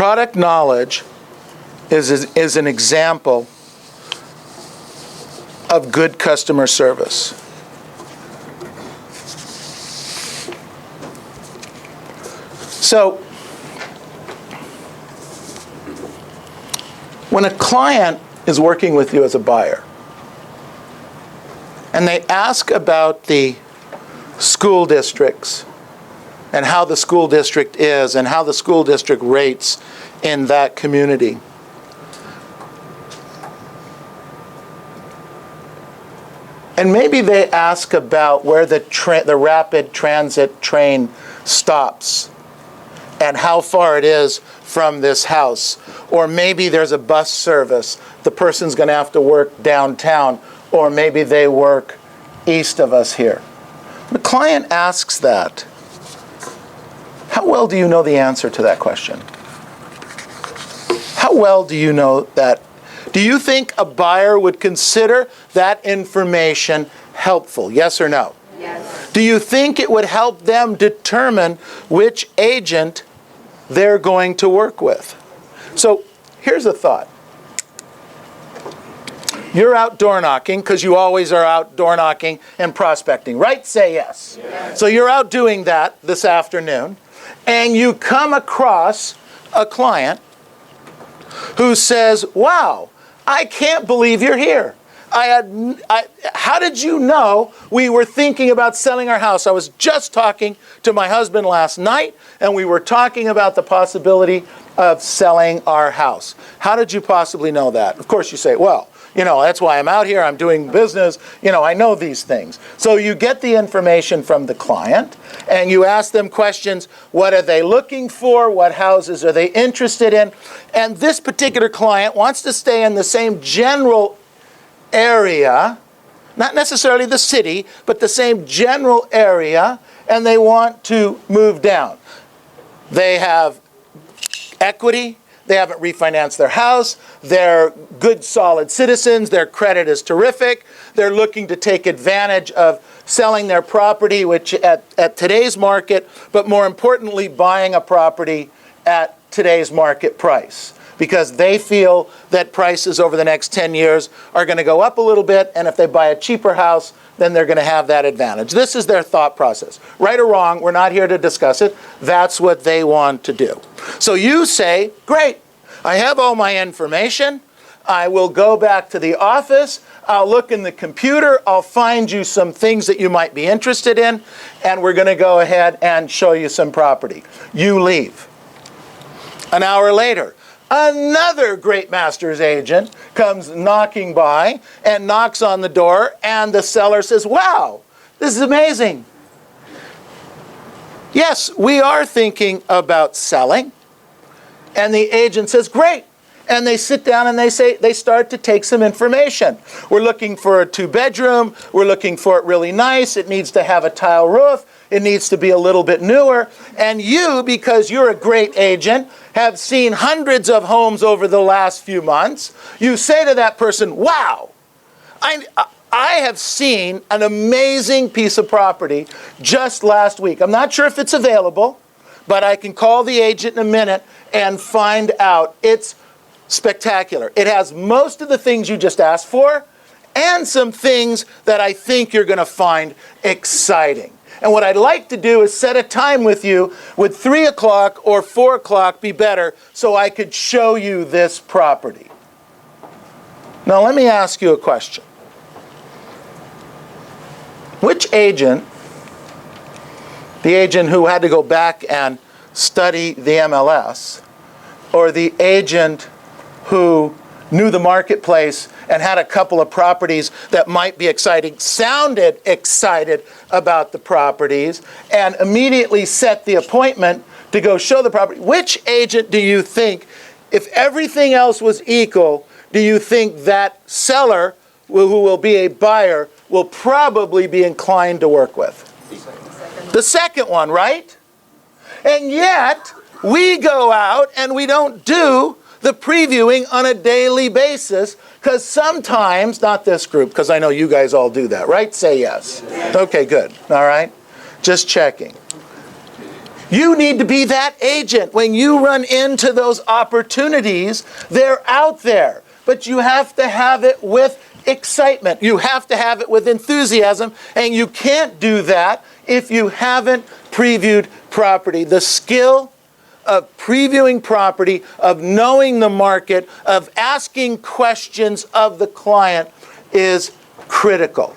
Product knowledge is an example of good customer service. So, when a client is working with you as a buyer, and they ask about the school districts, and how the school district is, and how the school district rates in that community, and maybe they ask about where the rapid transit train stops and how far it is from this house. Or maybe there's a bus service. The person's going to have to work downtown, or maybe they work east of us here. The client asks that. How well do you know the answer to that question? How well do you know that? Do you think a buyer would consider that information helpful? Yes or no? Yes. Do you think it would help them determine which agent they're going to work with? So here's a thought. You're out door knocking, because you always are out door knocking and prospecting, right? Say yes. Yes. So you're out doing that this afternoon, and you come across a client who says, wow, I can't believe you're here. How did you know we were thinking about selling our house? I was just talking to my husband last night, and we were talking about the possibility of selling our house. How did you possibly know that? Of course you say, well, that's why I'm out here, I'm doing business, I know these things. So you get the information from the client, and you ask them questions. What are they looking for? What houses are they interested in? And this particular client wants to stay in the same general area, not necessarily the city, but the same general area, and they want to move down. They have equity. They haven't refinanced their house. They're good, solid citizens. Their credit is terrific. They're looking to take advantage of selling their property, which at today's market, but more importantly, buying a property at today's market price, because they feel that prices over the next 10 years are going to go up a little bit, and if they buy a cheaper house, then they're going to have that advantage. This is their thought process. Right or wrong, we're not here to discuss it. That's what they want to do. So you say, great, I have all my information. I will go back to the office. I'll look in the computer. I'll find you some things that you might be interested in, and we're going to go ahead and show you some property. You leave. An hour later, another Great Masters agent comes knocking by and knocks on the door, and the seller says, wow, this is amazing. Yes, we are thinking about selling. And the agent says, great. And they sit down and they start to take some information. We're looking for a 2-bedroom. We're looking for it really nice. It needs to have a tile roof. It needs to be a little bit newer. And you, because you're a great agent, have seen hundreds of homes over the last few months. You say to that person, wow, I have seen an amazing piece of property just last week. I'm not sure if it's available, but I can call the agent in a minute and find out. It's spectacular. It has most of the things you just asked for, and some things that I think you're going to find exciting. And what I'd like to do is set a time with you. Would 3 o'clock or 4 o'clock be better, so I could show you this property? Now let me ask you a question. Which agent, the agent who had to go back and study the MLS, or the agent who knew the marketplace and had a couple of properties that might be exciting, sounded excited about the properties, and immediately set the appointment to go show the property? Which agent do you think, if everything else was equal, do you think that seller, who will be a buyer, will probably be inclined to work with? The second one, right? And yet, we go out and we don't do the previewing on a daily basis, because sometimes, not this group, because I know you guys all do that, right? Say yes. Okay, good. All right. Just checking. You need to be that agent. When you run into those opportunities, they're out there. But you have to have it with excitement. You have to have it with enthusiasm. And you can't do that if you haven't previewed property. The skill of previewing property, of knowing the market, of asking questions of the client is critical.